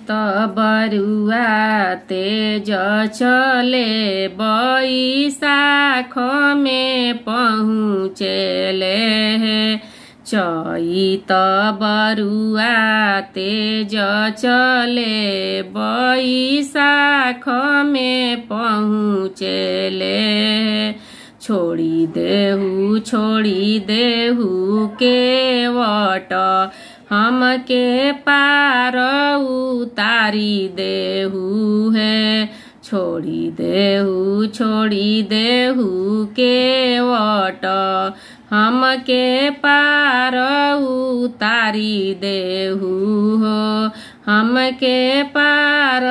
त बरुआ तेज चले बैसाख में पहुँचेले चैत बरुआ तेज चले बैसाख में पहुँचेले छोड़ी देहु केवट हमके पार उतारी देहु है छोड़ी देहु केवट हमके पार उतारी देहु हो हमके पार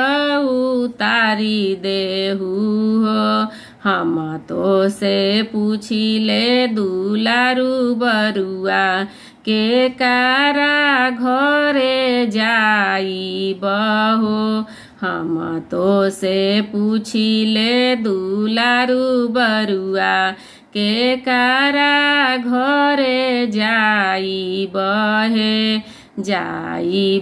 उतारी देहु हो हम तो से पूछिले दुलारू बरुआ के कारा घरे जाई बहो हम तो से पूछिले दुलारू बरुआ के कारा घरे जाई बहे जाई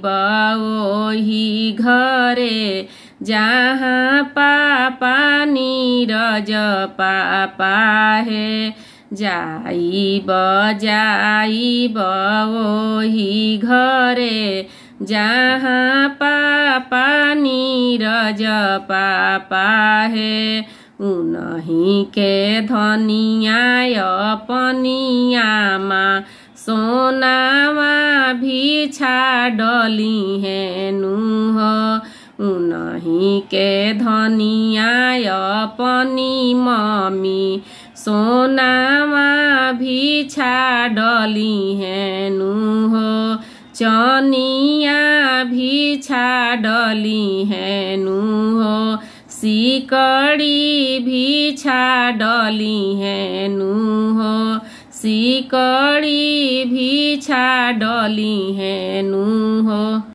ओही घरे जहाँ पापा नीरज पापा है जाई ओही घरे जहाँ पापा नीरज पापा है उन्हीं के धनिया अपनिया माँ सोनावा भी छाडली है नूह उन्हीं के धनिया अपनी मम्मी सोनावा भी छाडली है नूह चनिया भी छाडली है नूह सिकड़ी भी छाडली है नूह सिकड़ी भी छाडली है नूह।